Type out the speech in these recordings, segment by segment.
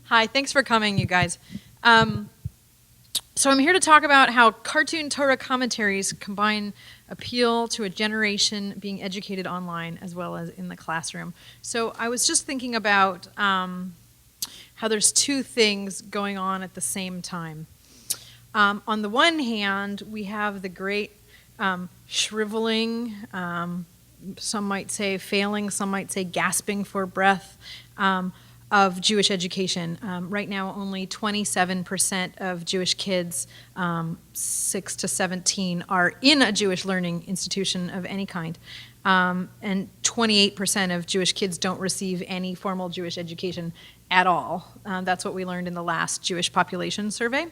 Hi, thanks for coming, you guys. So I'm here to talk about how cartoon Torah commentaries combine appeal to a generation being educated online as well as in the classroom. So I was just thinking about how there's two things going on at the same time. On the one hand, we have the great shriveling, some might say failing, some might say gasping for breath, of Jewish education. Right now, only 27% of Jewish kids, 6 to 17, are in a Jewish learning institution of any kind. And 28% of Jewish kids don't receive any formal Jewish education at all. That's what we learned in the last Jewish population survey.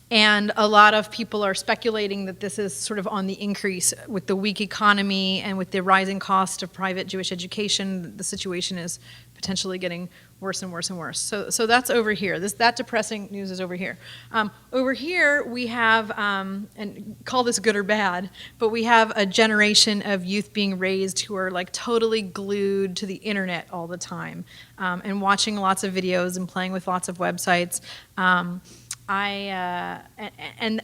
And a lot of people are speculating that this is sort of on the increase with the weak economy and with the rising cost of private Jewish education. The situation is potentially getting worse and worse and worse. So that's over here. That depressing news is over here. Over here we have, and call this good or bad, but we have a generation of youth being raised who are like totally glued to the internet all the time, and watching lots of videos and playing with lots of websites. And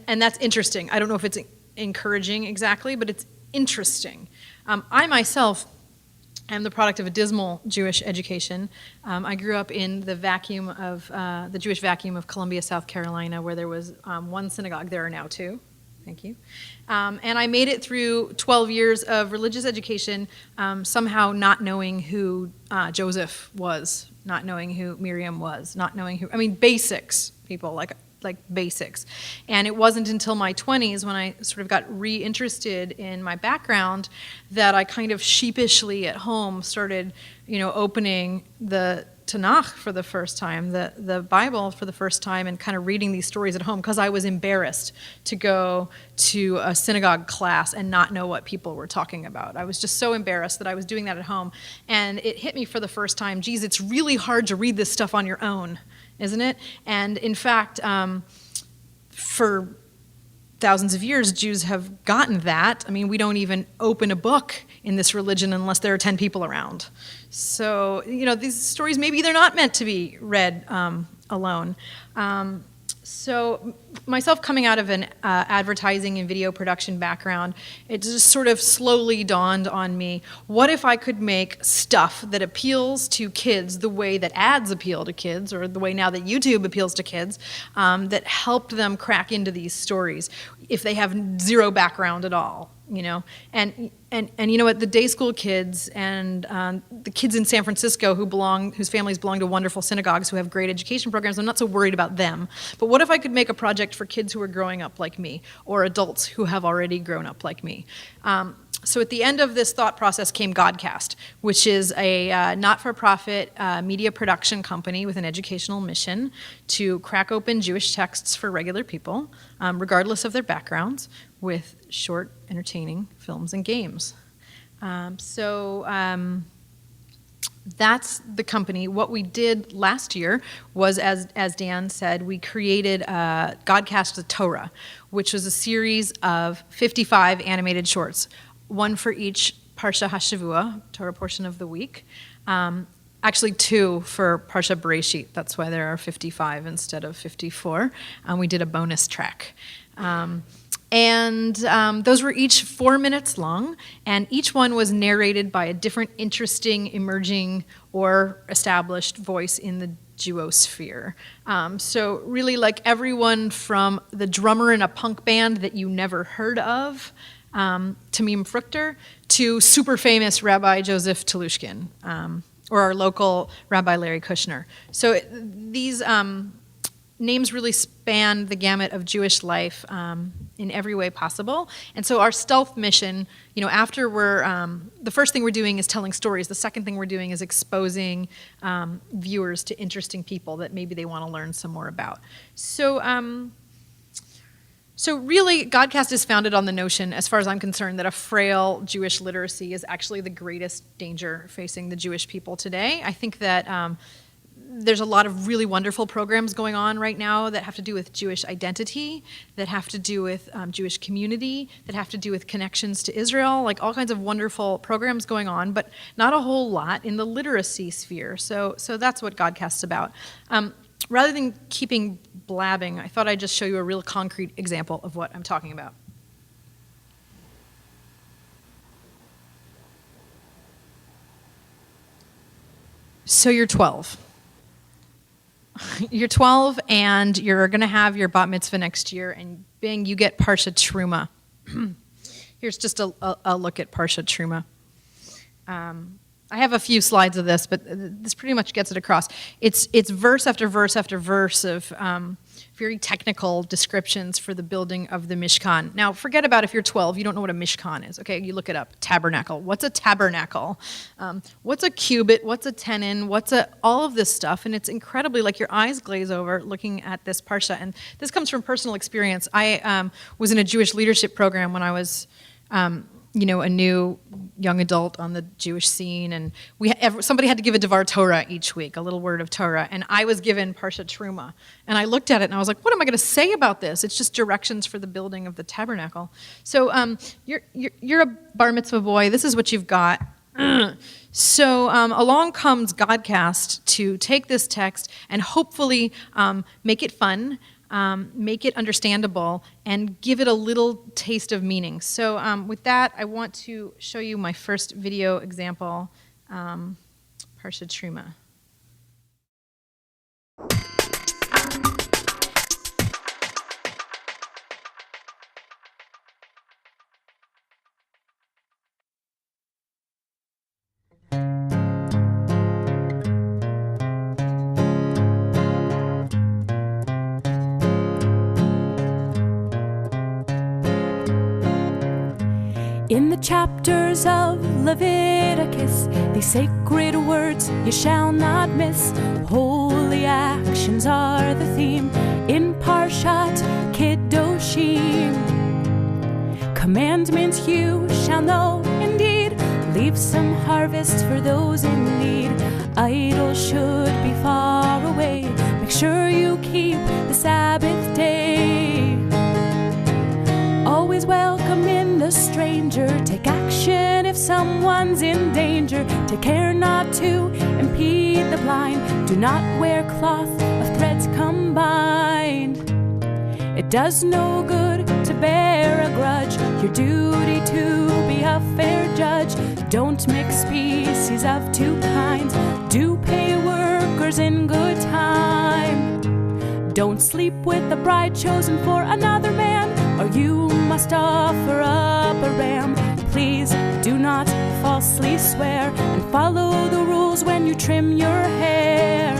that's interesting. I don't know if it's encouraging exactly, but it's interesting. I myself am the product of a dismal Jewish education. I grew up in the vacuum of the Jewish vacuum of Columbia, South Carolina, where there was one synagogue. There are now two. Thank you. And I made it through 12 years of religious education, somehow not knowing who Joseph was, not knowing who Miriam was, not knowing who, basics, people, like basics. And it wasn't until my 20s when I sort of got reinterested in my background that I kind of sheepishly at home started, opening the Tanakh for the first time, the Bible for the first time, and kind of reading these stories at home because I was embarrassed to go to a synagogue class and not know what people were talking about. I was just so embarrassed that I was doing that at home. And it hit me for the first time, geez, it's really hard to read this stuff on your own, isn't it? And in fact, for thousands of years, Jews have gotten that. We don't even open a book in this religion unless there are 10 people around. So, these stories, maybe they're not meant to be read alone. So myself coming out of an advertising and video production background, it just sort of slowly dawned on me, what if I could make stuff that appeals to kids the way that ads appeal to kids, or the way now that YouTube appeals to kids, that helped them crack into these stories if they have zero background at all, And you know what, the day school kids and the kids in San Francisco whose families belong to wonderful synagogues who have great education programs, I'm not so worried about them. But what if I could make a project for kids who are growing up like me, or adults who have already grown up like me? So at the end of this thought process came Godcast, which is a not-for-profit media production company with an educational mission to crack open Jewish texts for regular people, regardless of their backgrounds, with short, entertaining films and games. That's the company. What we did last year was, as Dan said, we created Godcast the Torah, which was a series of 55 animated shorts, one for each Parsha HaShavua, Torah portion of the week. Actually, two for Parsha Bereshit. That's why there are 55 instead of 54. We did a bonus track. And those were each 4 minutes long, and each one was narrated by a different interesting, emerging, or established voice in the Jewosphere. So really, like everyone from the drummer in a punk band that you never heard of, Tamim Fruchter, to super famous Rabbi Joseph Telushkin, or our local Rabbi Larry Kushner. So these names really span the gamut of Jewish life in every way possible. And so our stealth mission, after the first thing we're doing is telling stories. The second thing we're doing is exposing viewers to interesting people that maybe they want to learn some more about. So really, Godcast is founded on the notion, as far as I'm concerned, that a frail Jewish literacy is actually the greatest danger facing the Jewish people today. I think that there's a lot of really wonderful programs going on right now that have to do with Jewish identity, that have to do with Jewish community, that have to do with connections to Israel, like all kinds of wonderful programs going on, but not a whole lot in the literacy sphere. So that's what Godcast's about. Rather than keeping blabbing, I thought I'd just show you a real concrete example of what I'm talking about. So you're 12. You're 12 and you're going to have your bat mitzvah next year, and bing, you get Parsha Truma. Here's just a look at Parsha Truma. I have a few slides of this, but this pretty much gets it across. It's verse after verse after verse of very technical descriptions for the building of the Mishkan. Now, forget about if you're 12, you don't know what a Mishkan is. Okay, you look it up. Tabernacle. What's a tabernacle? What's a cubit? What's a tenon? All of this stuff, and it's incredibly, like, your eyes glaze over looking at this parsha. And this comes from personal experience. I was in a Jewish leadership program when I was a new young adult on the Jewish scene, and somebody had to give a Devar Torah each week, a little word of Torah, and I was given Parsha Truma, and I looked at it and I was like, what am I going to say about this? It's just directions for the building of the tabernacle. So you're a bar mitzvah boy. This is what you've got. So along comes Godcast to take this text and hopefully make it fun, make it understandable, and give it a little taste of meaning. So with that, I want to show you my first video example, Parsha Truma. In the chapters of Leviticus, these sacred words you shall not miss. Holy actions are the theme in Parshat Kedoshim. Commandments you shall know indeed. Leave some harvest for those in need. Idols should be far away. Make sure you keep the Sabbath day. Always welcome in the stranger. Take action if someone's in danger. Take care not to impede the blind. Do not wear cloth of threads combined. It does no good to bear a grudge. Your duty to be a fair judge. Don't mix species of two kinds. Do pay workers in good time. Don't sleep with a bride chosen for another man, or you must offer up a ram. Please do not falsely swear, and follow the rules when you trim your hair.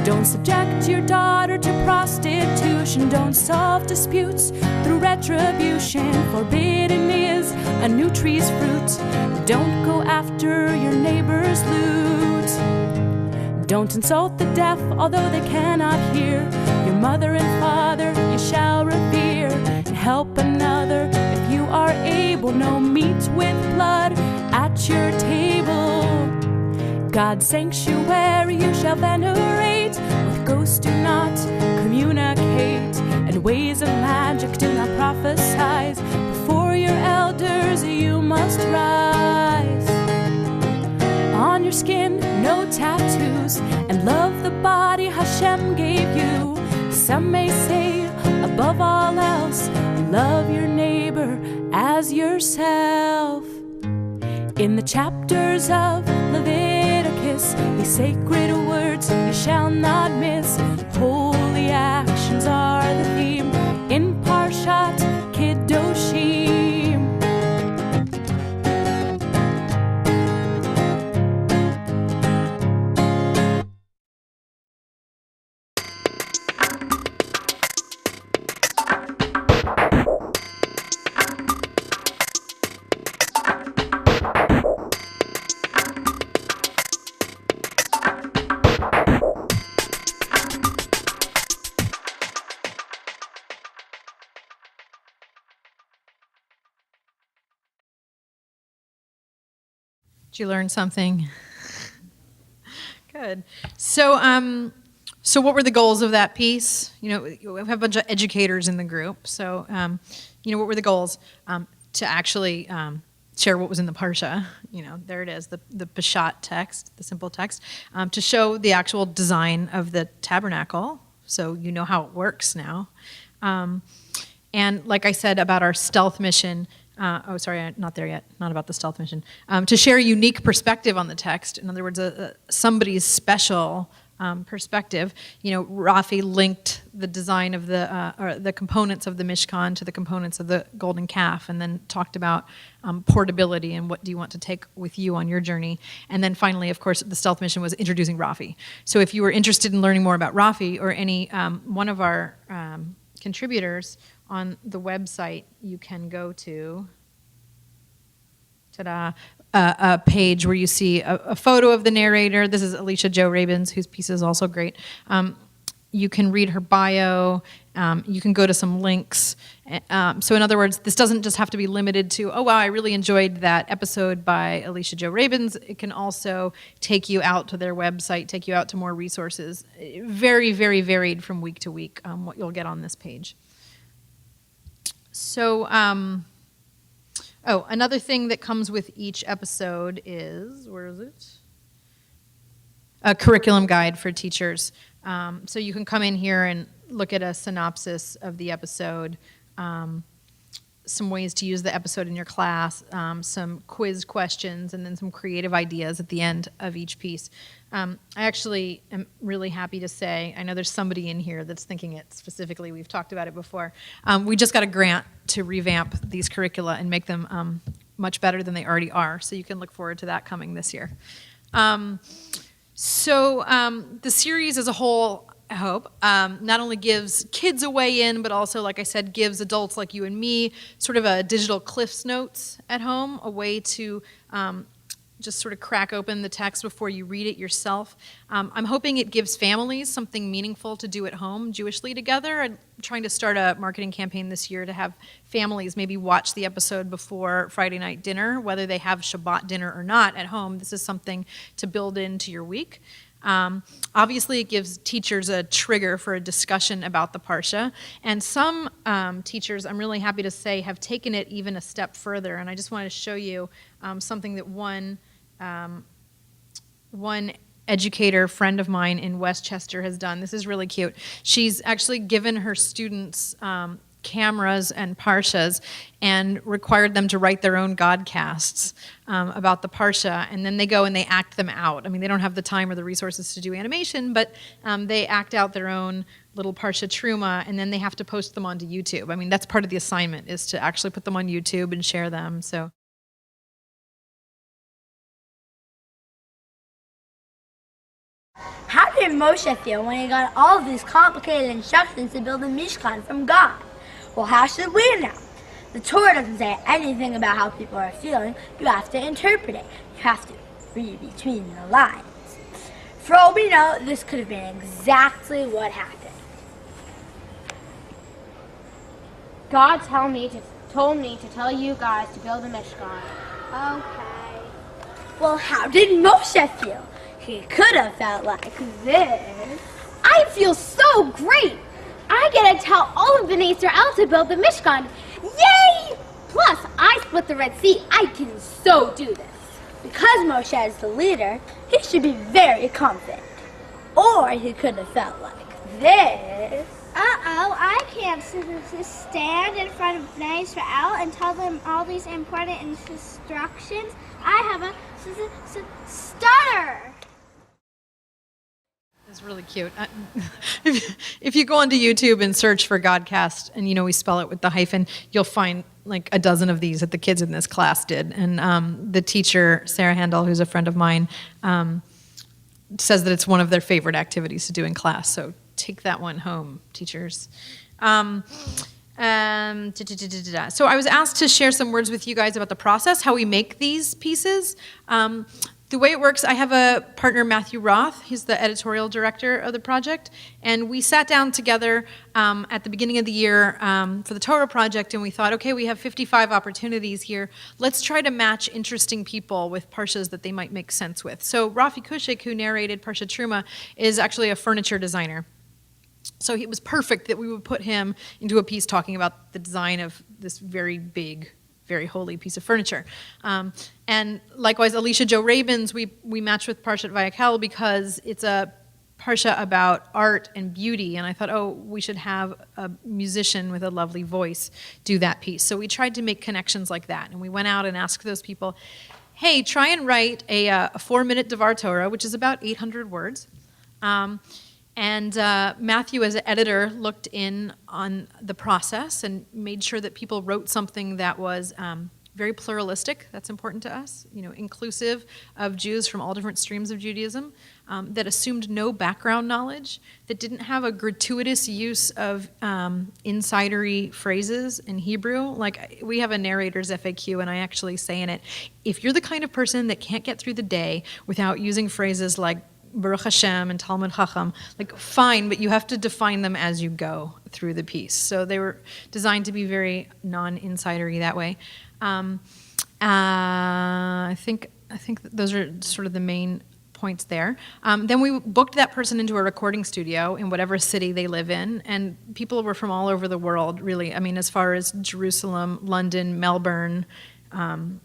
Don't subject your daughter to prostitution. Don't solve disputes through retribution. Forbidden is a new tree's fruit. Don't go after your neighbor's loot. Don't insult the deaf, although they cannot hear. Your mother and father you shall revere. And help another if you are able. No meat with blood at your table. God's sanctuary you shall venerate. With ghosts do not communicate. And ways of magic do not prophesy. Before your elders you must rise. On your skin no tattoos, and love the body Hashem gave you. Some may say above all else, love your neighbor as yourself. In the chapters of Leviticus, these sacred words you shall not miss. Holy actions are the theme in Parshat Kedoshim. Did you learn something? Good. So what were the goals of that piece? You know, we have a bunch of educators in the group. So, what were the goals? To actually share what was in the Parsha. You know, there it is, the Peshat text, the simple text. To show the actual design of the tabernacle, so you know how it works now. And like I said about our stealth mission, not there yet, not about the stealth mission, to share a unique perspective on the text. In other words, somebody's special perspective. You know, Rafi linked the design of the components of the Mishkan to the components of the golden calf, and then talked about portability and what do you want to take with you on your journey. And then finally, of course, the stealth mission was introducing Rafi. So if you were interested in learning more about Rafi or any one of our contributors on the website, you can go to a page where you see a photo of the narrator. This is Alicia Jo Rabins, whose piece is also great. You can read her bio. You can go to some links. So in other words, this doesn't just have to be limited to, oh, wow, I really enjoyed that episode by Alicia Jo Rabins. It can also take you out to their website, take you out to more resources. Very, very varied from week to week, what you'll get on this page. So, another thing that comes with each episode is, where is it? A curriculum guide for teachers. So you can come in here and look at a synopsis of the episode, some ways to use the episode in your class, some quiz questions, and then some creative ideas at the end of each piece. I actually am really happy to say, I know there's somebody in here that's thinking it specifically. We've talked about it before. We just got a grant to revamp these curricula and make them much better than they already are. So you can look forward to that coming this year. So the series as a whole, I hope, not only gives kids a way in, but also, like I said, gives adults like you and me sort of a digital Cliff's Notes at home, a way to just sort of crack open the text before you read it yourself. I'm hoping it gives families something meaningful to do at home Jewishly together. I'm trying to start a marketing campaign this year to have families maybe watch the episode before Friday night dinner, whether they have Shabbat dinner or not at home. This is something to build into your week. Obviously, it gives teachers a trigger for a discussion about the Parsha, and some teachers, I'm really happy to say, have taken it even a step further, and I just wanted to show you something that one educator friend of mine in Westchester has done. This is really cute. She's actually given her students cameras and parshas and required them to write their own godcasts about the parsha, and then they go and they act them out. I mean, they don't have the time or the resources to do animation, but they act out their own little parsha truma, and then they have to post them onto YouTube. I mean, that's part of the assignment, is to actually put them on YouTube and share them. So. How did Moshe feel when he got all of these complicated instructions to build a Mishkan from God? Well, how should we know? The Torah doesn't say anything about how people are feeling. You have to interpret it. You have to read between the lines. For all we know, this could have been exactly what happened. God told me to tell you guys to build a Mishkan. Okay. Well, how did Moshe feel? He could have felt like this. I feel so great! I get to tell all of Bnei Israel to build the Mishkan. Yay! Plus, I split the Red Sea. I can so do this. Because Moshe is the leader, he should be very confident. Or he could have felt like this. Uh-oh, I can't stand in front of Bnei Israel and tell them all these important instructions. I have a stutter. It's really cute. If you go onto YouTube and search for Godcast, and we spell it with the hyphen, you'll find like a dozen of these that the kids in this class did. And the teacher, Sarah Handel, who's a friend of mine, says that it's one of their favorite activities to do in class. So take that one home, teachers. So I was asked to share some words with you guys about the process, how we make these pieces. The way it works, I have a partner, Matthew Roth. He's the editorial director of the project. And we sat down together at the beginning of the year for the Torah project, and we thought, okay, we have 55 opportunities here. Let's try to match interesting people with parshas that they might make sense with. So Rafi Kushik, who narrated Parsha Truma, is actually a furniture designer. So it was perfect that we would put him into a piece talking about the design of this very big, very holy piece of furniture. And likewise, Alicia Jo Rabins, we matched with Parshat Vayakhel because it's a parsha about art and beauty, and I thought, oh, we should have a musician with a lovely voice do that piece. So we tried to make connections like that, and we went out and asked those people, hey, try and write a 4-minute Devar Torah, which is about 800 words. And Matthew, as an editor, looked in on the process and made sure that people wrote something that was very pluralistic. That's important to us, inclusive of Jews from all different streams of Judaism, that assumed no background knowledge, that didn't have a gratuitous use of insidery phrases in Hebrew. Like, we have a narrator's FAQ, and I actually say in it, if you're the kind of person that can't get through the day without using phrases like Baruch Hashem and Talmud Chacham, fine, but you have to define them as you go through the piece. So they were designed to be very non-insidery that way. I think those are sort of the main points there. Then we booked that person into a recording studio in whatever city they live in, and people were from all over the world, really. I mean, as far as Jerusalem, London, Melbourne, and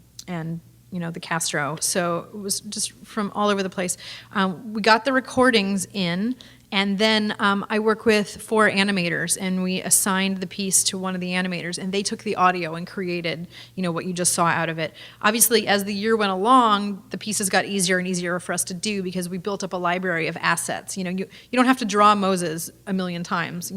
the Castro. So it was just from all over the place. We got the recordings in, and then I work with 4 animators, and we assigned the piece to one of the animators, and they took the audio and created, what you just saw out of it. Obviously, as the year went along, the pieces got easier and easier for us to do because we built up a library of assets. You don't have to draw Moses a million times.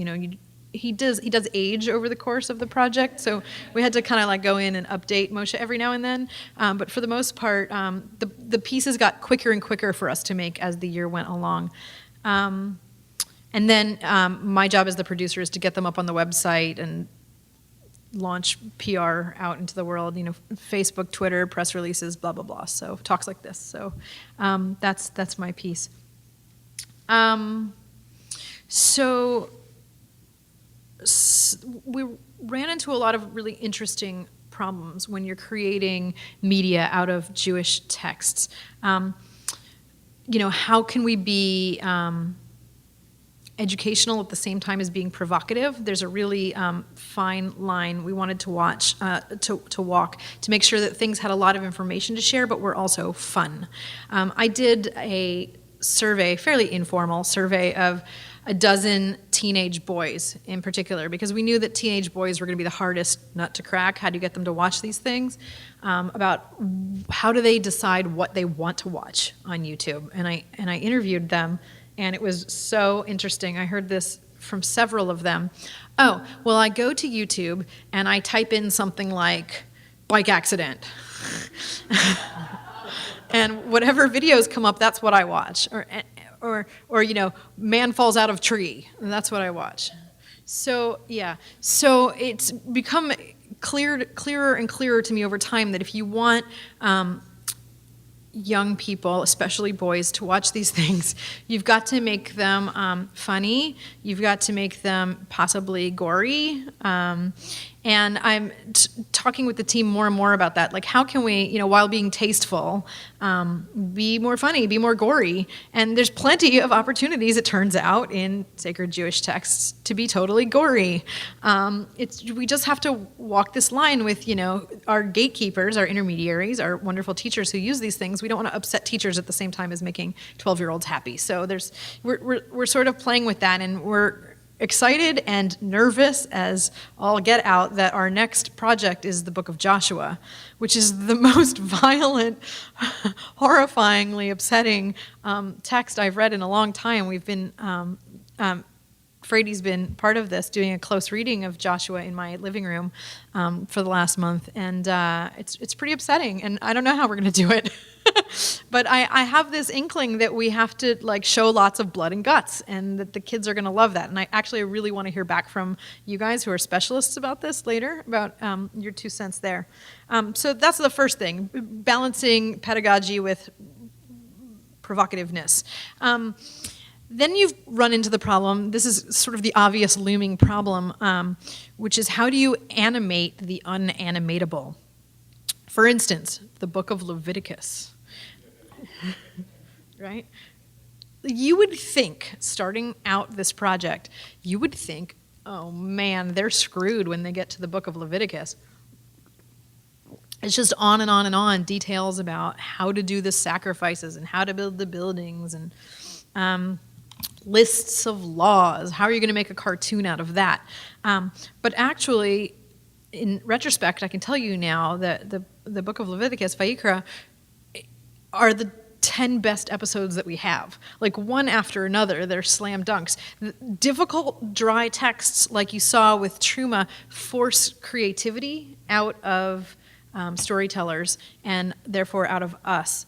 He does age over the course of the project, so we had to kind of go in and update Moshe every now and then. But for the most part, the pieces got quicker and quicker for us to make as the year went along. And then my job as the producer is to get them up on the website and launch PR out into the world, Facebook, Twitter, press releases, blah, blah, blah. So talks like this. So that's my piece. We ran into a lot of really interesting problems when you're creating media out of Jewish texts. How can we be educational at the same time as being provocative? There's a really fine line we wanted to walk to make sure that things had a lot of information to share, but were also fun. I did a survey, fairly informal survey of a dozen teenage boys in particular, because we knew that teenage boys were going to be the hardest nut to crack. How do you get them to watch these things? About how do they decide what they want to watch on YouTube? And I interviewed them, and it was so interesting. I heard this from several of them. Oh, well, I go to YouTube and I type in something like bike accident. And whatever videos come up, that's what I watch. Or man falls out of tree, and that's what I watch. So it's become clearer and clearer to me over time that if you want young people, especially boys, to watch these things, you've got to make them funny, you've got to make them possibly gory, and I'm talking with the team more and more about that. Like, how can we, while being tasteful, be more funny, be more gory? And there's plenty of opportunities, it turns out, in sacred Jewish texts to be totally gory. We just have to walk this line with, our gatekeepers, our intermediaries, our wonderful teachers who use these things. We don't want to upset teachers at the same time as making 12-year-olds happy. So we're sort of playing with that, and we're excited and nervous as all get out that our next project is the book of Joshua, which is the most violent, horrifyingly upsetting text I've read in a long time. We've been, Frady's been part of this, doing a close reading of Joshua in my living room for the last month, and it's pretty upsetting, and I don't know how we're going to do it. But I have this inkling that we have to show lots of blood and guts, and that the kids are going to love that. And I really want to hear back from you guys who are specialists about this later, about your 2 cents there. So that's the first thing, balancing pedagogy with provocativeness. Then you've run into the problem, this is sort of the obvious looming problem, which is how do you animate the unanimatable? For instance, the book of Leviticus, right? You would think, starting out this project, you would think, oh man, they're screwed when they get to the book of Leviticus. It's just on and on and on, details about how to do the sacrifices and how to build the buildings and lists of laws. How are you going to make a cartoon out of that? But actually, in retrospect, I can tell you now that the book of Leviticus, Vayikra, are the 10 best episodes that we have. Like one after another, they're slam dunks. Difficult, dry texts like you saw with Truma force creativity out of storytellers and therefore out of us.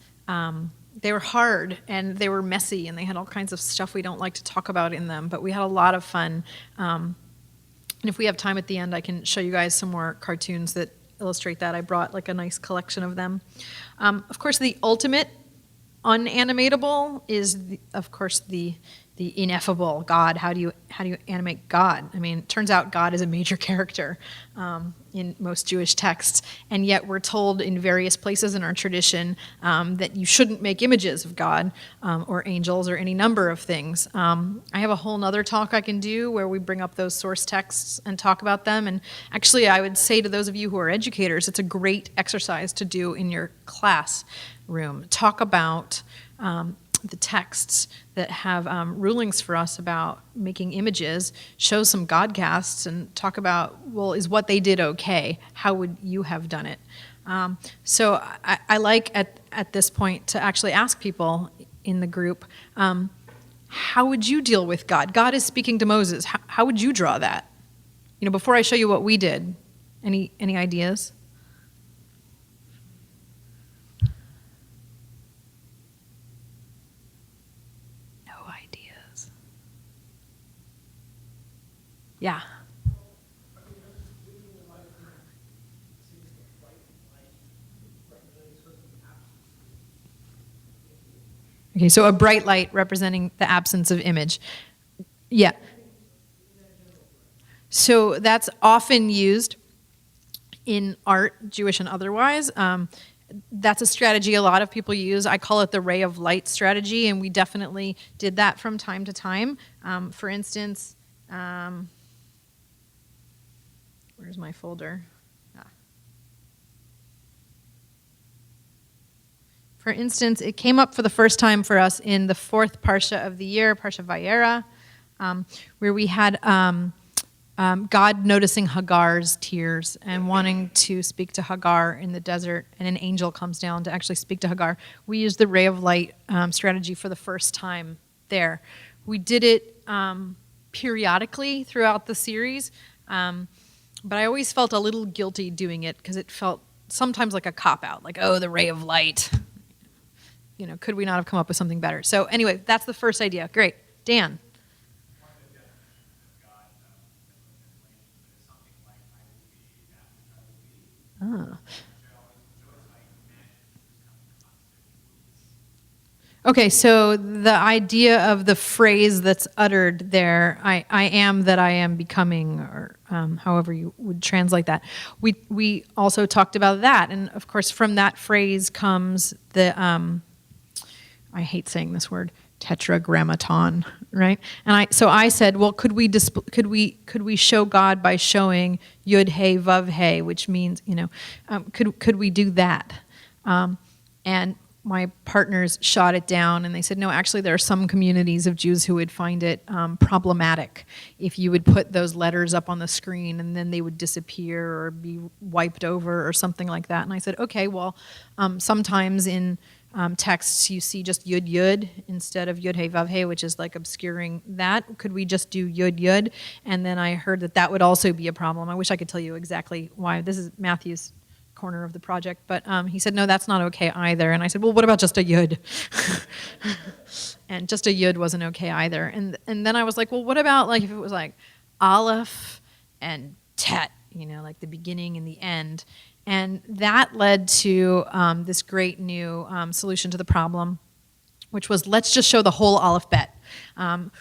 They were hard and they were messy and they had all kinds of stuff we don't like to talk about in them, but we had a lot of fun. And if we have time at the end, I can show you guys some more cartoons that illustrate that. I brought like a nice collection of them. Of course, the ultimate unanimatable is, of course, the ineffable God. How do you animate God? I mean, it turns out God is a major character in most Jewish texts, and yet we're told in various places in our tradition that you shouldn't make images of God or angels or any number of things. I have a whole nother talk I can do where we bring up those source texts and talk about them, and actually I would say to those of you who are educators, it's a great exercise to do in your classroom. Talk about the texts that have rulings for us about making images, show some godcasts, and talk about, well, is what they did okay? How would you have done it? So I like at this point to actually ask people in the group, how would you deal with God? God is speaking to Moses. How would you draw that? You know, before I show you what we did, any ideas? Yeah. Okay, so a bright light representing the absence of image. Yeah. So that's often used in art, Jewish and otherwise. That's a strategy a lot of people use. I call it the ray of light strategy, and we definitely did that from time to time. For instance, where's my folder? For instance, it came up for the first time for us in the fourth Parsha of the year, Parsha Vayera, where we had God noticing Hagar's tears and wanting to speak to Hagar in the desert, and an angel comes down to actually speak to Hagar. We used the ray of light strategy for the first time there. We did it periodically throughout the series, but I always felt a little guilty doing it because it felt sometimes like a cop-out, like, oh, the ray of light. You know, could we not have come up with something better? So anyway, that's the first idea. Great. Dan. Okay, so the idea of the phrase that's uttered there, I am that I am becoming, or however you would translate that. We also talked about that, and of course from that phrase comes the, I hate saying this word, tetragrammaton, right? And I said, well, could we show God by showing Yud Hey Vav Hey, which means, you know, could we do that? And my partners shot it down, and they said, no, actually there are some communities of Jews who would find it problematic if you would put those letters up on the screen and then they would disappear or be wiped over or something like that. And I said, okay, well, sometimes in texts you see just Yud Yud instead of Yud Hey Vav Hey, which is like obscuring that. Could we just do Yud Yud? And then I heard that would also be a problem. I wish I could tell you exactly why. This is Matthew's corner of the project, but he said, no, that's not okay either. And I said, well, what about just a Yud? And just a Yud wasn't okay either. And then I was like, well, what about like if it was like Aleph and Tet, you know, like the beginning and the end? And that led to this great new solution to the problem, which was let's just show the whole Aleph Bet,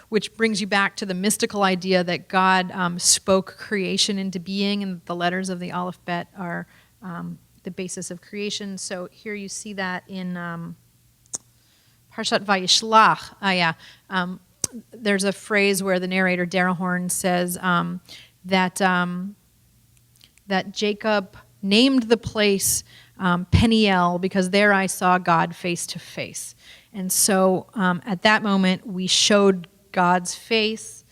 which brings you back to the mystical idea that God spoke creation into being, and the letters of the Aleph Bet are the basis of creation. So here you see that in Parshat Vayishlach. There's a phrase where the narrator, Darrell Horn, says that Jacob named the place Peniel because there I saw God face to face. And so at that moment, we showed God's face.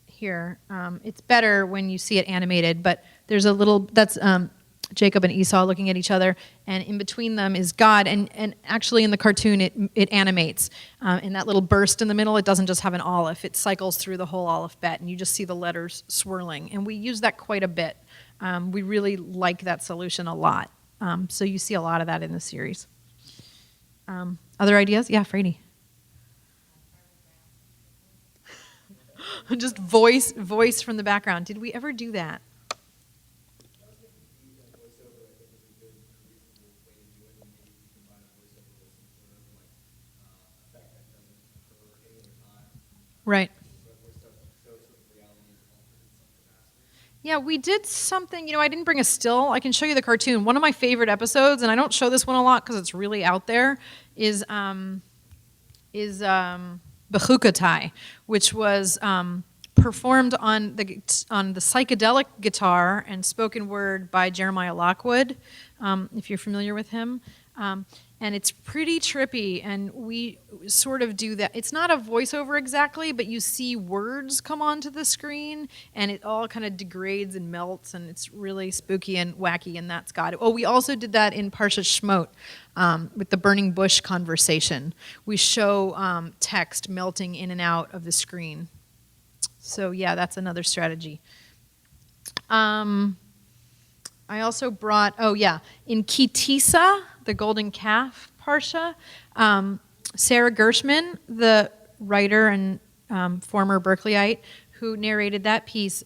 Here, it's better when you see it animated, but there's a little, that's Jacob and Esau looking at each other, and in between them is God, and actually in the cartoon it animates. In that little burst in the middle, it doesn't just have an Aleph, it cycles through the whole Aleph Bet, and you just see the letters swirling, and we use that quite a bit. We really like that solution a lot. So you see a lot of that in the series. Other ideas? Yeah, Frady. Just voice from the background. Did we ever do that? Right. Yeah, we did something, I didn't bring a still. I can show you the cartoon. One of my favorite episodes, and I don't show this one a lot because it's really out there, is Bechukotai, which was performed on the psychedelic guitar and spoken word by Jeremiah Lockwood, if you're familiar with him. And it's pretty trippy, and we sort of do that. It's not a voiceover exactly, but you see words come onto the screen, and it all kind of degrades and melts, and it's really spooky and wacky, and that's God. Oh, we also did that in Parshat Shmot with the burning bush conversation. We show text melting in and out of the screen. So yeah, that's another strategy. I also brought, in Kitisa, the golden calf parsha, Sarah Gershman, the writer and former Berkeleyite who narrated that piece,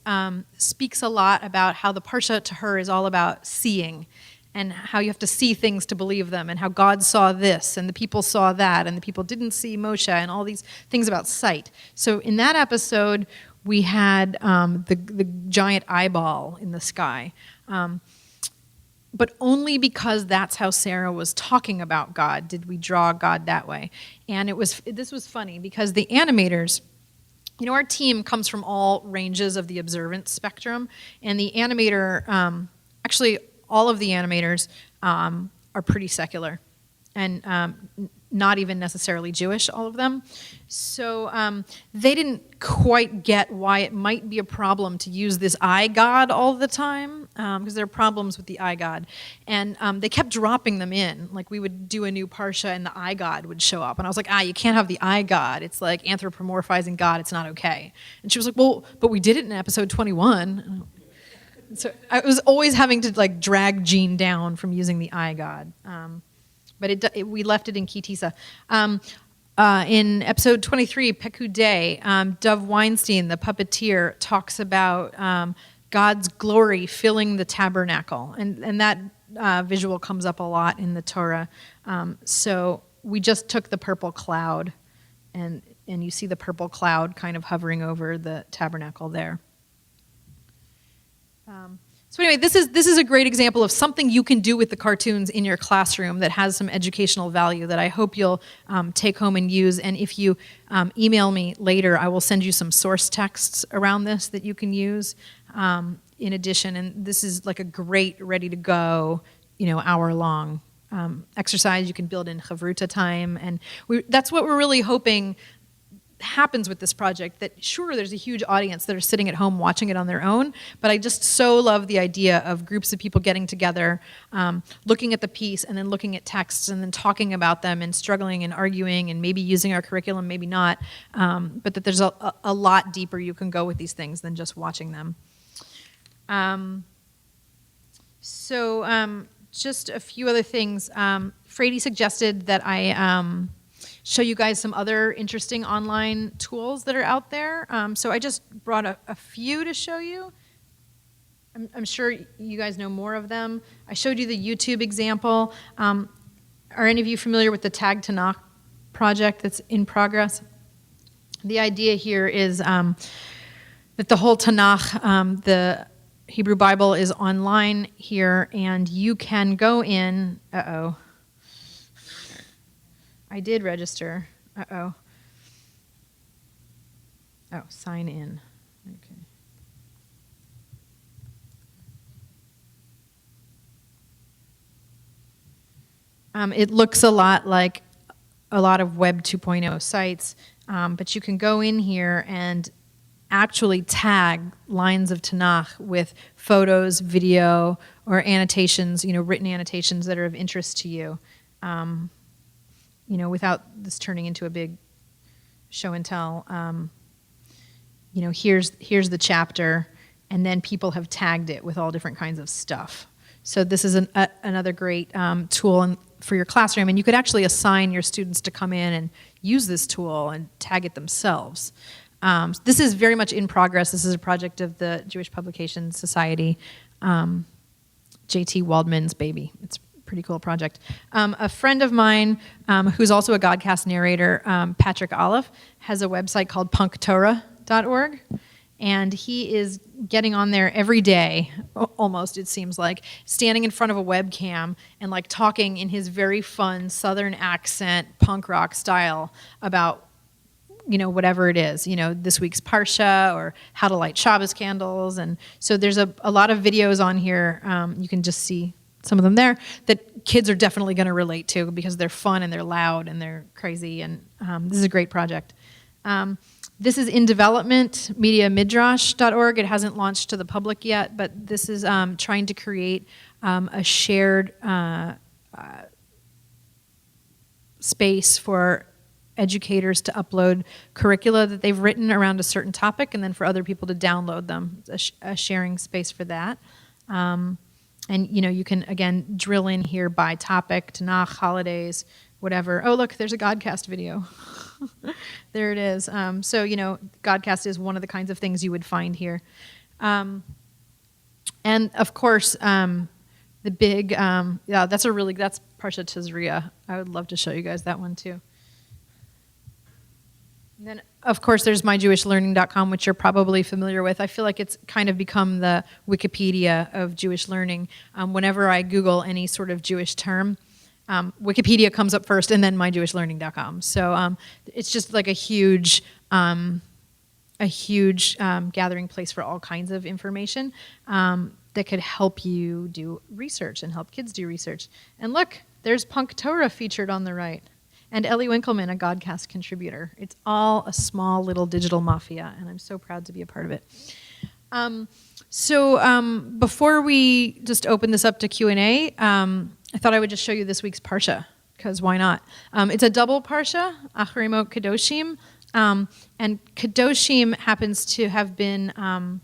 speaks a lot about how the parsha to her is all about seeing, and how you have to see things to believe them, and how God saw this, and the people saw that, and the people didn't see Moshe, and all these things about sight. So in that episode, we had the giant eyeball in the sky. But only because that's how Sarah was talking about God did we draw God that way. And this was funny because the animators, our team comes from all ranges of the observance spectrum, and the animator, actually all of the animators are pretty secular and not even necessarily Jewish, all of them. So they didn't quite get why it might be a problem to use this eye god all the time, because there are problems with the eye god. And they kept dropping them in. Like we would do a new parsha and the eye god would show up. And I was like, you can't have the eye god. It's like anthropomorphizing God. It's not okay. And she was like, well, but we did it in episode 21. So I was always having to drag Gene down from using the eye god. But we left it in Kitisa. In episode 23, Pekudei, Dov Weinstein, the puppeteer, talks about God's glory filling the tabernacle. And that visual comes up a lot in the Torah. So we just took the purple cloud, and you see the purple cloud kind of hovering over the tabernacle there. So anyway, this is a great example of something you can do with the cartoons in your classroom that has some educational value that I hope you'll take home and use. And if you email me later, I will send you some source texts around this that you can use in addition. And this is like a great, ready to go, hour-long exercise you can build in Chavruta time. And that's what we're really hoping happens with this project, that sure, there's a huge audience that are sitting at home watching it on their own, but I just so love the idea of groups of people getting together, looking at the piece and then looking at texts and then talking about them and struggling and arguing and maybe using our curriculum, maybe not, but that there's a lot deeper you can go with these things than just watching them. Just a few other things. Frady suggested that I show you guys some other interesting online tools that are out there. So I just brought a few to show you. I'm sure you guys know more of them. I showed you the YouTube example. Are any of you familiar with the Tag Tanakh project that's in progress? The idea here is that the whole Tanakh, the Hebrew Bible, is online here, and you can go in. I did register. Oh, sign in. Okay. It looks a lot like a lot of Web 2.0 sites, but you can go in here and actually tag lines of Tanakh with photos, video, or annotations, written annotations that are of interest to you, without this turning into a big show and tell. Here's the chapter, and then people have tagged it with all different kinds of stuff. So this is another great tool for your classroom, and you could actually assign your students to come in and use this tool and tag it themselves. This is very much in progress. This is a project of the Jewish Publication Society, J.T. Waldman's baby. It's a pretty cool project. A friend of mine who's also a Godcast narrator, Patrick Olive, has a website called punktorah.org. And he is getting on there every day, almost, it seems like, standing in front of a webcam and talking in his very fun Southern accent, punk rock style about, whatever it is, this week's Parsha or how to light Shabbos candles. And so there's a lot of videos on here. You can just see some of them there that kids are definitely going to relate to because they're fun and they're loud and they're crazy. And this is a great project. This is in development, mediamidrash.org. It hasn't launched to the public yet, but this is trying to create a shared space for educators to upload curricula that they've written around a certain topic, and then for other people to download them. It's a sharing space for that. And you can, again, drill in here by topic, Tanakh, holidays, whatever. Oh, look, there's a Godcast video. There it is. So, Godcast is one of the kinds of things you would find here. And, of course, the big, that's Parsha Tizriah. I would love to show you guys that one, too. And then, of course, there's myjewishlearning.com, which you're probably familiar with. I feel like it's kind of become the Wikipedia of Jewish learning. Whenever I Google any sort of Jewish term, Wikipedia comes up first, and then myjewishlearning.com. So it's just like a huge gathering place for all kinds of information that could help you do research and help kids do research. And look, there's Punk Torah featured on the right, and Ellie Winkleman, a Godcast contributor. It's all a small little digital mafia, and I'm so proud to be a part of it. So before we just open this up to Q&A, I thought I would just show you this week's Parsha, because why not? It's a double Parsha, Acharimot Kedoshim, and Kedoshim happens to have been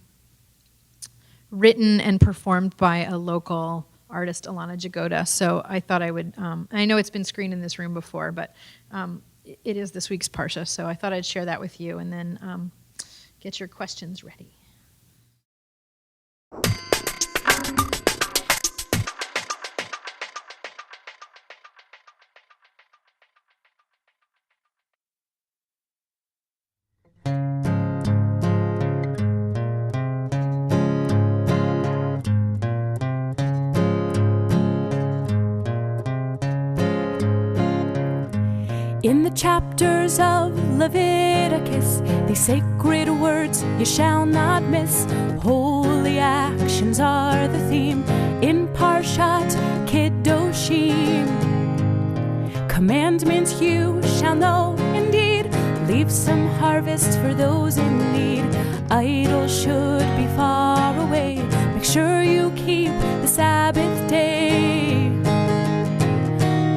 written and performed by a local artist, Alana Jagoda. So I thought I would, I know it's been screened in this room before, but it is this week's Parsha, so I thought I'd share that with you and then get your questions ready. In the chapters of Leviticus, these sacred words you shall not miss. Holy actions are the theme in Parshat Kedoshim. Commandments you shall know indeed. Leave some harvest for those in need. Idols should be far away. Make sure you keep the Sabbath day.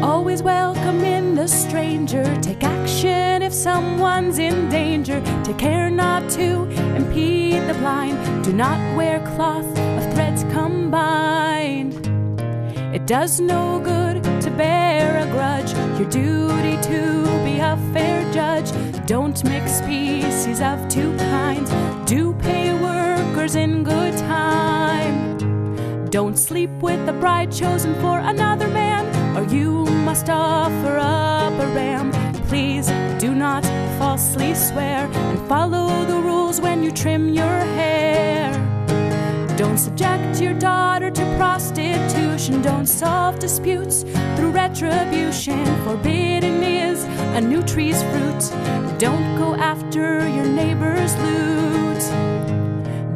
Always welcome in the stranger. Take action if someone's in danger. Take care not to impede the blind. Do not wear cloth of threads combined. It does no good to bear a grudge. Your duty to be a fair judge. Don't mix species of two kinds. Do pay workers in good time. Don't sleep with the bride chosen for another man, or you must offer up a ram. Please do not falsely swear, and follow the rules when you trim your hair. Don't subject your daughter to prostitution. Don't solve disputes through retribution. Forbidden is a new tree's fruit. Don't go after your neighbor's loot.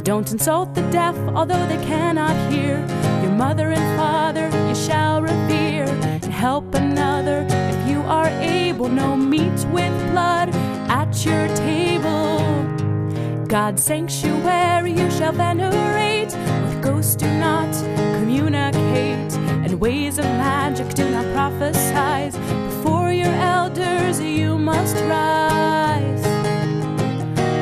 Don't insult the deaf, although they cannot hear. Your mother and father you shall revere. And help another if you are able. No meat with blood at your table. God's sanctuary you shall venerate. With ghosts do not communicate, and ways of magic do not prophesize. Before your elders you must rise.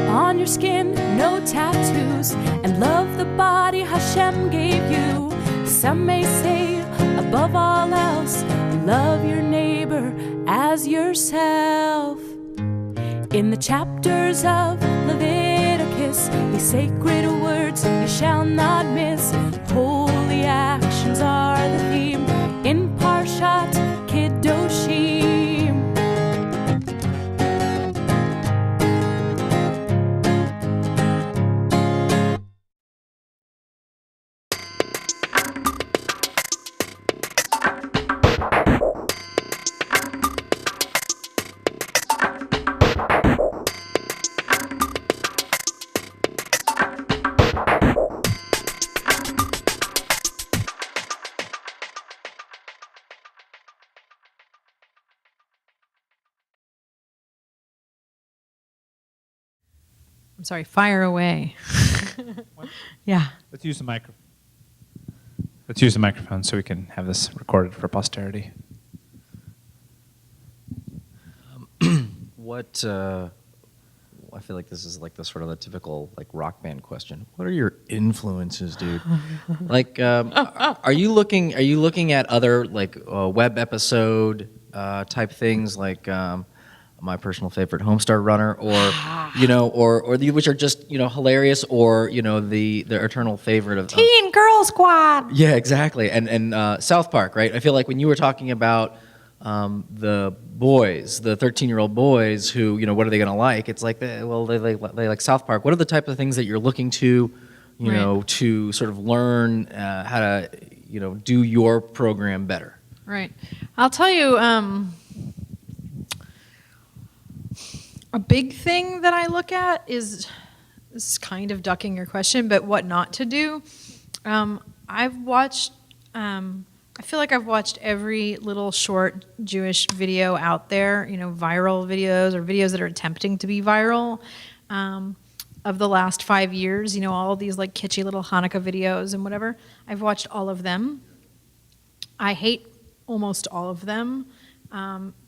On your skin no tattoos, and love the body Hashem gave you. Some may say, above all else, love your neighbor as yourself. In the chapters of Leviticus, these sacred words you shall not miss. Holy actions are the theme in Parshat Kiddushim. I'm sorry, fire away. Yeah. Let's use the microphone. Let's use the microphone so we can have this recorded for posterity. What I feel like this is like the sort of the typical like rock band question. What are your influences, dude? Like, are you looking at other like web episode type things like my personal favorite Homestar Runner, or or the which are just hilarious, or the eternal favorite of Teen Girl Squad. Yeah, exactly, and South Park, right? I feel like when you were talking about the boys, the 13-year-old boys who, what are they going to like? It's like, they like South Park. What are the type of things that you're looking to, Right. to sort of learn how to, do your program better? Right. I'll tell you, a big thing that I look at is, this is kind of ducking your question, but what not to do. I've watched, I feel like I've watched every little short Jewish video out there, viral videos or videos that are attempting to be viral, of the last 5 years, all these like kitschy little Hanukkah videos and whatever. I've watched all of them. I hate almost all of them.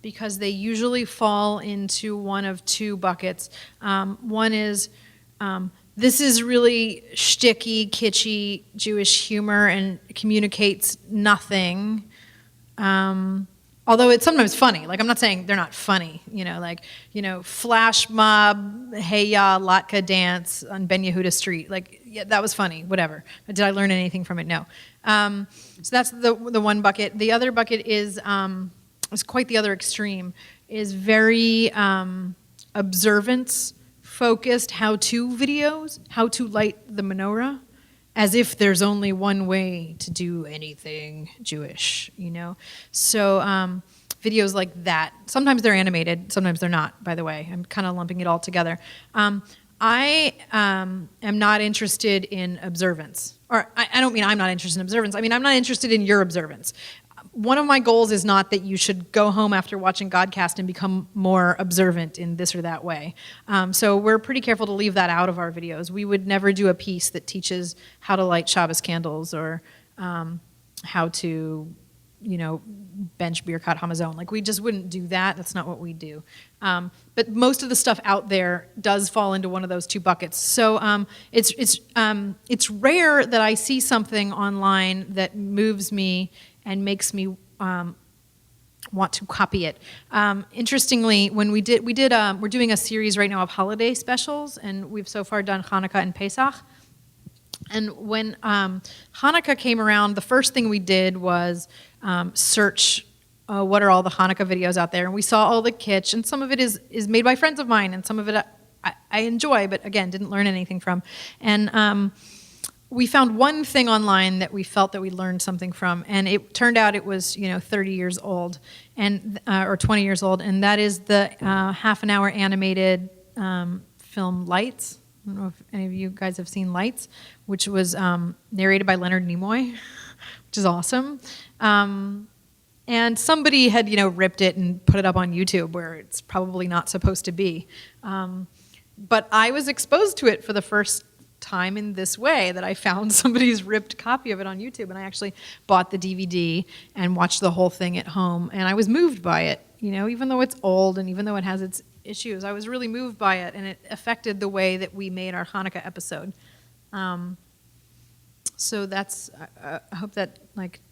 Because they usually fall into one of two buckets. One is, this is really shticky, kitschy Jewish humor and communicates nothing. Although it's sometimes funny. Like, I'm not saying they're not funny. Flash mob, hey ya, latka dance on Ben Yehuda Street. Like, yeah, that was funny, whatever. But did I learn anything from it? No. So that's the one bucket. The other bucket is quite the other extreme, is very observance-focused how-to videos, how to light the menorah, as if there's only one way to do anything Jewish, So videos like that. Sometimes they're animated, sometimes they're not, by the way. I'm kind of lumping it all together. I am not interested in observance. Or I don't mean I'm not interested in observance. I mean, I'm not interested in your observance. One of my goals is not that you should go home after watching Godcast and become more observant in this or that way. So we're pretty careful to leave that out of our videos. We would never do a piece that teaches how to light Shabbos candles or how to, bench Birkat Hamazon. Like, we just wouldn't do that. That's not what we do. But most of the stuff out there does fall into one of those two buckets. So it's rare that I see something online that moves me and makes me want to copy it. Interestingly, when we're doing a series right now of holiday specials, and we've so far done Hanukkah and Pesach. And when Hanukkah came around, the first thing we did was search what are all the Hanukkah videos out there, and we saw all the kitsch, and some of it is made by friends of mine, and some of it I enjoy, but again, didn't learn anything from. And we found one thing online that we felt that we learned something from, and it turned out it was 30 years old, and or 20 years old, and that is the half-an-hour animated film Lights. I don't know if any of you guys have seen Lights, which was narrated by Leonard Nimoy, which is awesome. And somebody had, ripped it and put it up on YouTube where it's probably not supposed to be. But I was exposed to it for the first time in this way, that I found somebody's ripped copy of it on YouTube, and I actually bought the DVD and watched the whole thing at home, and I was moved by it. Even though it's old and even though it has its issues, I was really moved by it, and it affected the way that we made our Hanukkah episode. So that's, I hope that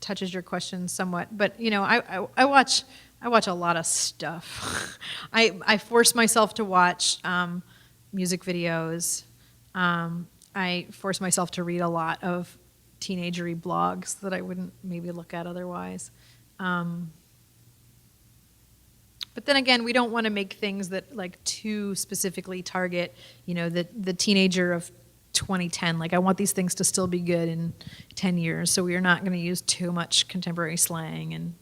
touches your question somewhat. But I watch a lot of stuff. I force myself to watch music videos. I force myself to read a lot of teenagery blogs that I wouldn't maybe look at otherwise. But then again, we don't want to make things that too specifically target, the teenager of 2010. I want these things to still be good in 10 years, so we are not going to use too much contemporary slang and.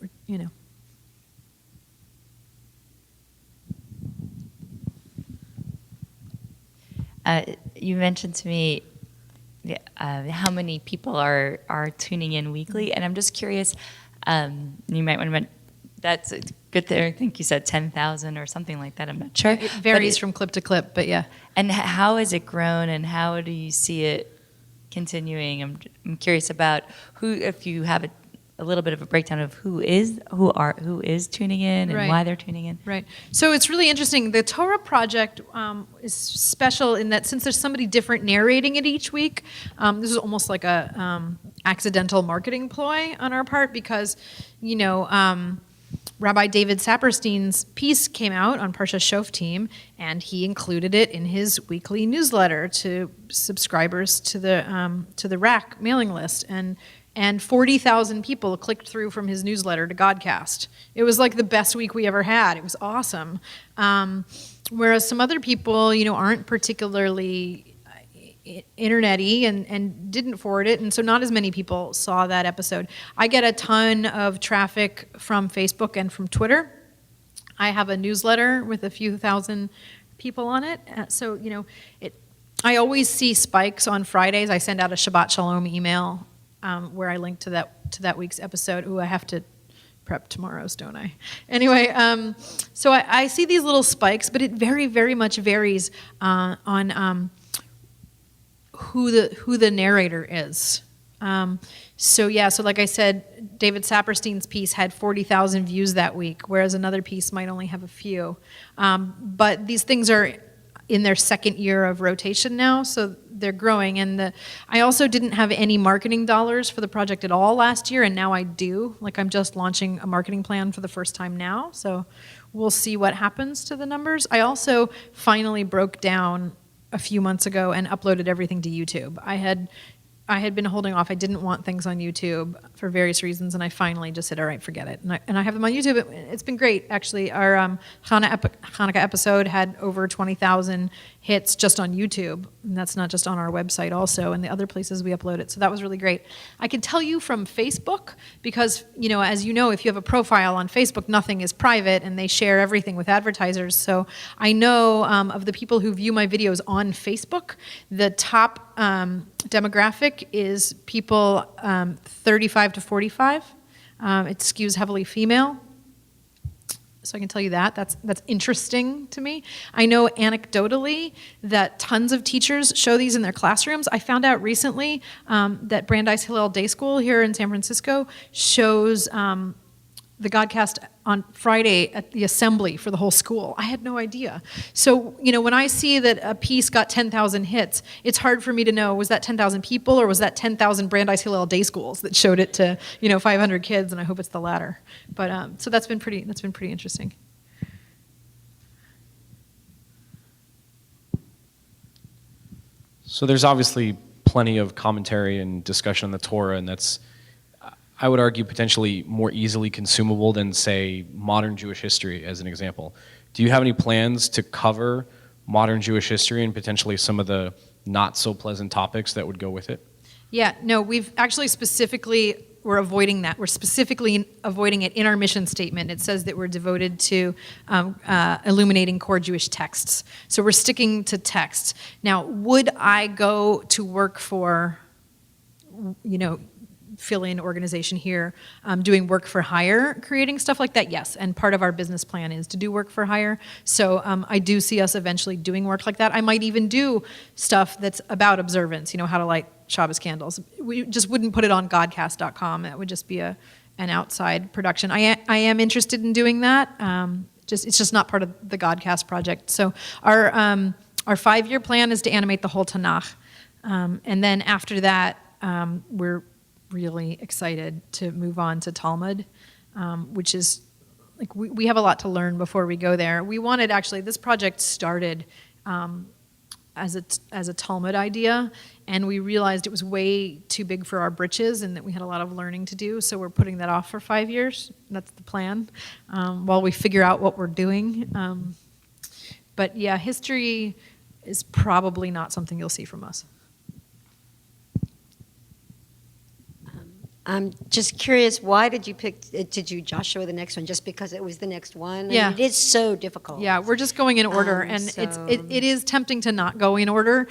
You mentioned to me how many people are tuning in weekly, and I'm just curious. You might want to. That's good there. I think you said 10,000 or something like that. I'm not sure. It varies from clip to clip, but yeah. And how has it grown, and how do you see it continuing? I'm curious about who, if you have a little bit of a breakdown of who is tuning in and right. why they're tuning in. Right. So it's really interesting. The Torah project is special in that since there's somebody different narrating it each week, this is almost like a accidental marketing ploy on our part because, Rabbi David Saperstein's piece came out on Parsha Shoftim, and he included it in his weekly newsletter to subscribers to the RAC mailing list, and 40,000 people clicked through from his newsletter to Godcast. It was the best week we ever had. It was awesome. Whereas some other people, aren't particularly internet-y and didn't forward it, and so not as many people saw that episode. I get a ton of traffic from Facebook and from Twitter. I have a newsletter with a few thousand people on it, so I always see spikes on Fridays. I send out a Shabbat Shalom email where I link to that week's episode. Ooh, I have to prep tomorrow's, don't I? Anyway, so I see these little spikes, but it very, very much varies on who the narrator is. So like I said, David Saperstein's piece had 40,000 views that week, whereas another piece might only have a few. But these things are in their second year of rotation now, so they're growing. And I also didn't have any marketing dollars for the project at all last year, and now I do. I'm just launching a marketing plan for the first time now, so we'll see what happens to the numbers. I also finally broke down a few months ago and uploaded everything to YouTube. I had been holding off. I didn't want things on YouTube for various reasons, and I finally just said, all right, forget it. And I have them on YouTube. It's been great, actually. Our Hanukkah episode had over 20,000 hits just on YouTube, and that's not just on our website also, and the other places we upload it. So that was really great. I can tell you from Facebook, because, as you know, if you have a profile on Facebook, nothing is private, and they share everything with advertisers. So I know of the people who view my videos on Facebook, the top demographic is people 35 to 45. It skews heavily female. So I can tell you that's interesting to me. I know anecdotally that tons of teachers show these in their classrooms. I found out recently that Brandeis Hillel Day School here in San Francisco shows the Godcast on Friday at the assembly for the whole school. I had no idea. So, when I see that a piece got 10,000 hits, it's hard for me to know, was that 10,000 people or was that 10,000 Brandeis Hillel Day Schools that showed it to, 500 kids, and I hope it's the latter. But so that's been pretty interesting. So there's obviously plenty of commentary and discussion on the Torah, and that's I would argue, potentially more easily consumable than, say, modern Jewish history, as an example. Do you have any plans to cover modern Jewish history and potentially some of the not so pleasant topics that would go with it? Yeah, no, we've actually we're avoiding that. We're specifically avoiding it in our mission statement. It says that we're devoted to illuminating core Jewish texts. So we're sticking to texts. Now, would I go to work for, fill-in organization here, doing work for hire, creating stuff like that? Yes, and part of our business plan is to do work for hire. So I do see us eventually doing work like that. I might even do stuff that's about observance, how to light Shabbos candles. We just wouldn't put it on godcast.com. That would just be an outside production. I am interested in doing that. It's just not part of the Godcast project. So our 5-year plan is to animate the whole Tanakh. And then after that, we're really excited to move on to Talmud, which is, like, we have a lot to learn before we go there. We wanted, actually, this project started as a Talmud idea, and we realized it was way too big for our britches and that we had a lot of learning to do, so we're putting that off for 5 years. That's the plan, while we figure out what we're doing. But yeah, history is probably not something you'll see from us. I'm just curious, why did you pick to do Joshua the next one? Just because it was the next one? Yeah. I mean, it is so difficult. Yeah, we're just going in order, and it is tempting to not go in order.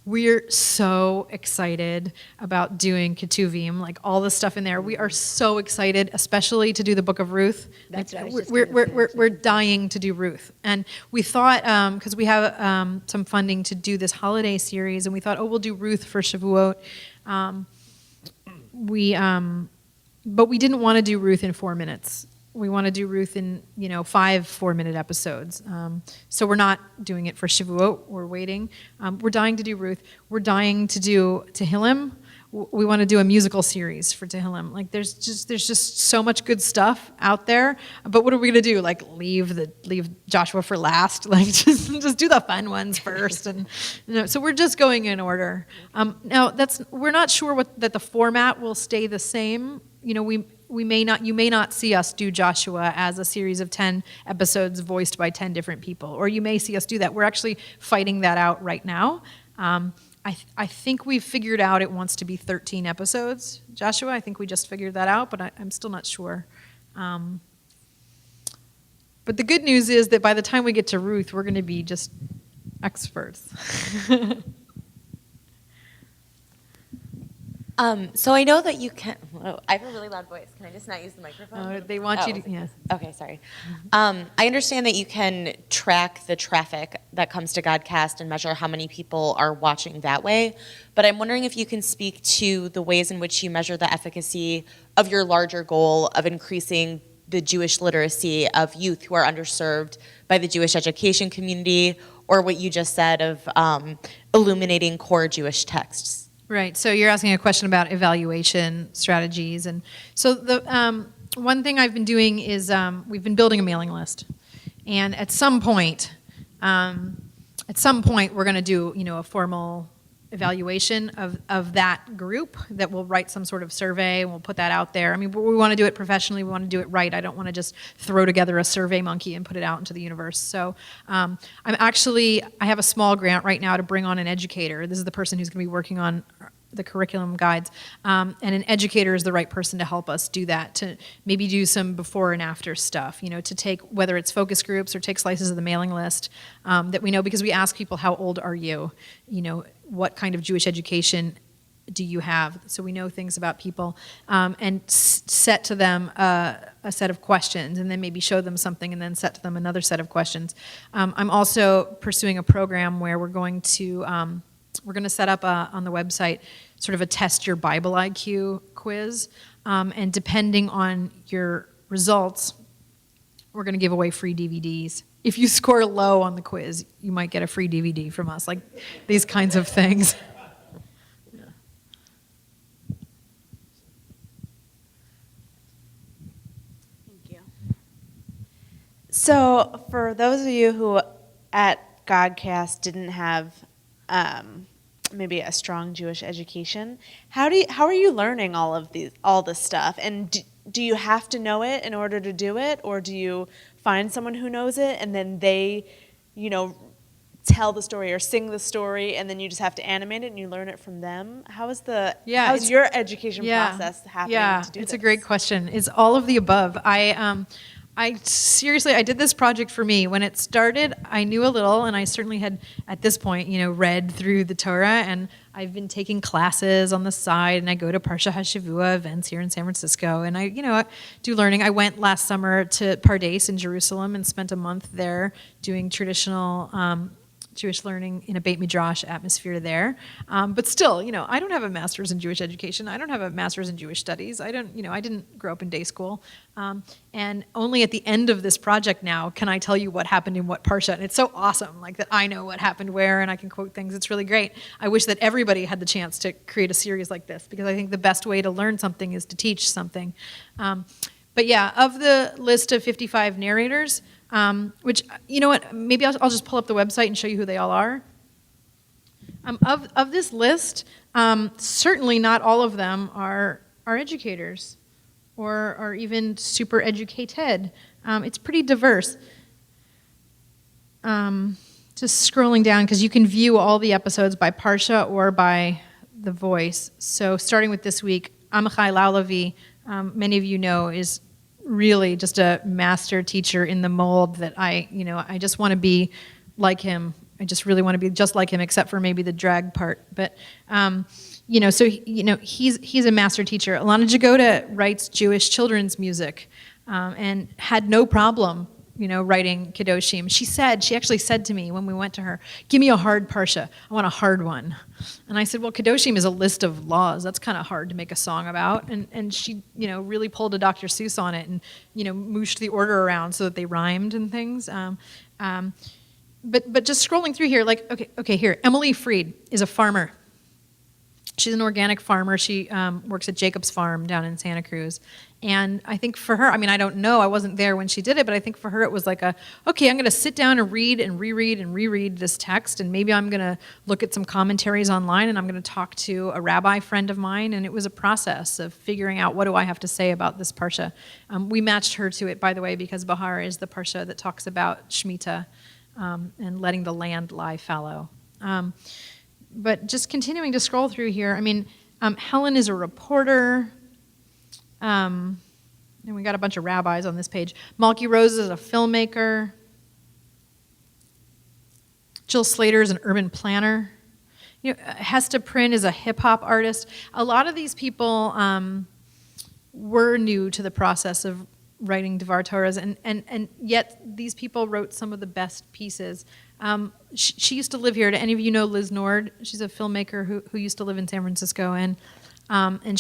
We're so excited about doing Ketuvim, like all the stuff in there. We are so excited, especially to do the Book of Ruth. That's what I was just We're dying to do Ruth, and we thought, because we have some funding to do this holiday series, and we thought, we'll do Ruth for Shavuot. But we didn't want to do Ruth in 4 minutes. We want to do Ruth in 5 4-minute episodes. So we're not doing it for Shavuot. We're waiting. We're dying to do Ruth. We're dying to do Tehillim. We want to do a musical series for Tehillim. Like there's just so much good stuff out there. But what are we gonna do? Like leave Joshua for last? Like just do the fun ones first. And so we're just going in order. Now we're not sure that the format will stay the same. You may not see us do Joshua as a series of 10 episodes voiced by 10 different people, or you may see us do that. We're actually fighting that out right now. I think we've figured out it wants to be 13 episodes, Joshua. I think we just figured that out, but I'm still not sure. But the good news is that by the time we get to Ruth, we're going to be just experts. So I know that you can. Oh, I have a really loud voice. Can I just not use the microphone? They want you to. Yeah. Okay, sorry. I understand that you can track the traffic that comes to Godcast and measure how many people are watching that way. But I'm wondering if you can speak to the ways in which you measure the efficacy of your larger goal of increasing the Jewish literacy of youth who are underserved by the Jewish education community, or what you just said of illuminating core Jewish texts. Right. So you're asking a question about evaluation strategies, and so the one thing I've been doing is we've been building a mailing list, and at some point we're going to do a formal evaluation of that group that will write some sort of survey, and we'll put that out there. I mean, we want to do it professionally. We want to do it right. I don't want to just throw together a survey monkey and put it out into the universe. So I have a small grant right now to bring on an educator. This is the person who's going to be working on the curriculum guides, and an educator is the right person to help us do that, to maybe do some before and after stuff, to take, whether it's focus groups or take slices of the mailing list that we know, because we ask people, how old are you? What kind of Jewish education do you have? So we know things about people, and set to them a set of questions, and then maybe show them something, and then set to them another set of questions. I'm also pursuing a program where we're going to set up on the website sort of a test your Bible IQ quiz, and depending on your results, we're going to give away free DVDs. If you score low on the quiz, you might get a free DVD from us, like these kinds of things. Thank you. So for those of you who at Godcast didn't have maybe a strong Jewish education. How are you learning all this stuff? And do you have to know it in order to do it, or do you find someone who knows it and then they, tell the story or sing the story, and then you just have to animate it and you learn it from them? How's your education process happening to do it's this? a great question. It's all of the above. I seriously, I did this project for me. When it started, I knew a little, and I certainly had, at this point, read through the Torah, and I've been taking classes on the side, and I go to Parsha HaShavua events here in San Francisco, and I do learning. I went last summer to Pardes in Jerusalem and spent a month there doing traditional Jewish learning in a Beit Midrash atmosphere there. But still, I don't have a master's in Jewish education. I don't have a master's in Jewish studies. I didn't grow up in day school. And only at the end of this project now can I tell you what happened in what parsha. And it's so awesome, that I know what happened where, and I can quote things. It's really great. I wish that everybody had the chance to create a series like this, because I think the best way to learn something is to teach something. But yeah, of the list of 55 narrators, which, maybe I'll just pull up the website and show you who they all are. Of this list, certainly not all of them are educators or are even super educated. It's pretty diverse. Just scrolling down, because you can view all the episodes by Parsha or by the voice. So starting with this week, Amichai Laulavi, many of you know, is really just a master teacher in the mold that I just want to be like him. I just really want to be just like him, except for maybe the drag part. But, he's a master teacher. Alana Jagoda writes Jewish children's music and had no problem, writing Kedoshim. She actually said to me when we went to her, give me a hard parsha. I want a hard one. And I said, well, Kedoshim is a list of laws. That's kind of hard to make a song about. And she, really pulled a Dr. Seuss on it and, mooshed the order around so that they rhymed and things. But just scrolling through here, okay, here. Emily Fried is a farmer. She's an organic farmer. She works at Jacob's Farm down in Santa Cruz. And I think for her, I don't know, I wasn't there when she did it, but I think for her it was okay, I'm going to sit down and read and reread this text, and maybe I'm going to look at some commentaries online, and I'm going to talk to a rabbi friend of mine, and it was a process of figuring out what do I have to say about this parsha. We matched her to it, by the way, because Bahar is the parsha that talks about Shemitah and letting the land lie fallow. But just continuing to scroll through here, Helen is a reporter. And we got a bunch of rabbis on this page. Malky Rose is a filmmaker. Jill Slater is an urban planner. Hesta Prin is a hip-hop artist. A lot of these people were new to the process of writing Devar Torahs, and yet these people wrote some of the best pieces. She used to live here. Do any of you know Liz Nord? She's a filmmaker who used to live in San Francisco, and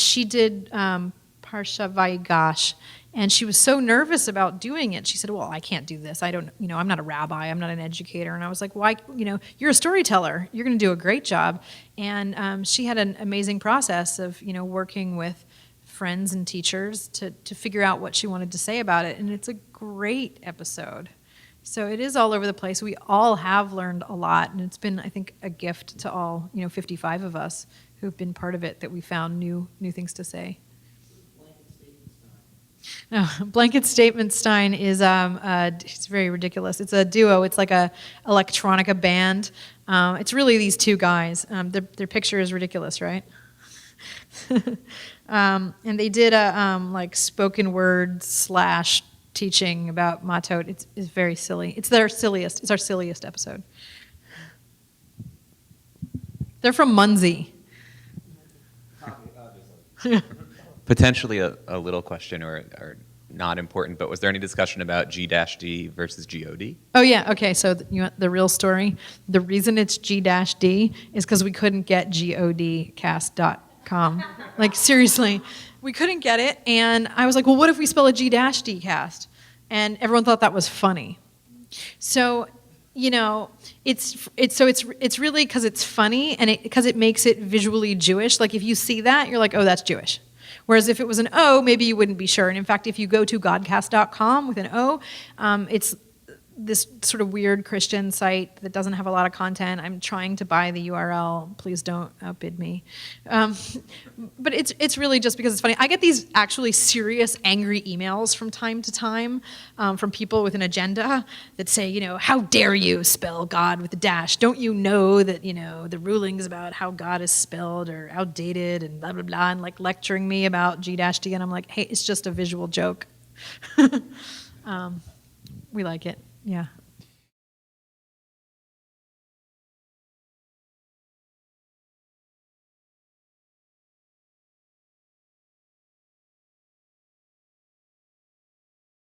she did Parsha Vayigash, and she was so nervous about doing it. She said, well, I can't do this. I don't, I'm not a rabbi. I'm not an educator. And I was like, why, you're a storyteller. You're going to do a great job. And she had an amazing process of, working with friends and teachers to figure out what she wanted to say about it. And it's a great episode. So it is all over the place. We all have learned a lot, and it's been, I think, a gift to all, 55 of us who've been part of it, that we found new things to say. No, Blanket Statement Stein is it's very ridiculous. It's a duo. It's like a electronica band. It's really these two guys. Their picture is ridiculous, right? And they did a spoken word / teaching about Matot. It's very silly. It's our silliest episode. They're from Muncie. Potentially a little question or not important, but was there any discussion about G-D versus G-O-D? Oh, yeah. Okay, so you want the real story? The reason it's G-D is because we couldn't get godcast.com. Seriously, we couldn't get it. And I was like, well, what if we spell a G-D cast? And everyone thought that was funny. So, it's really because it's funny and because it makes it visually Jewish. If you see that, you're like, oh, that's Jewish. Whereas if it was an O, maybe you wouldn't be sure. And in fact, if you go to godcast.com with an O, it's this sort of weird Christian site that doesn't have a lot of content. I'm trying to buy the URL. Please don't outbid me. But it's really just because it's funny. I get these actually serious, angry emails from time to time from people with an agenda that say, how dare you spell God with a dash? Don't you know that, the rulings about how God is spelled are outdated and blah, blah, blah, and like lecturing me about G-D. And I'm like, hey, it's just a visual joke. We like it. Yeah.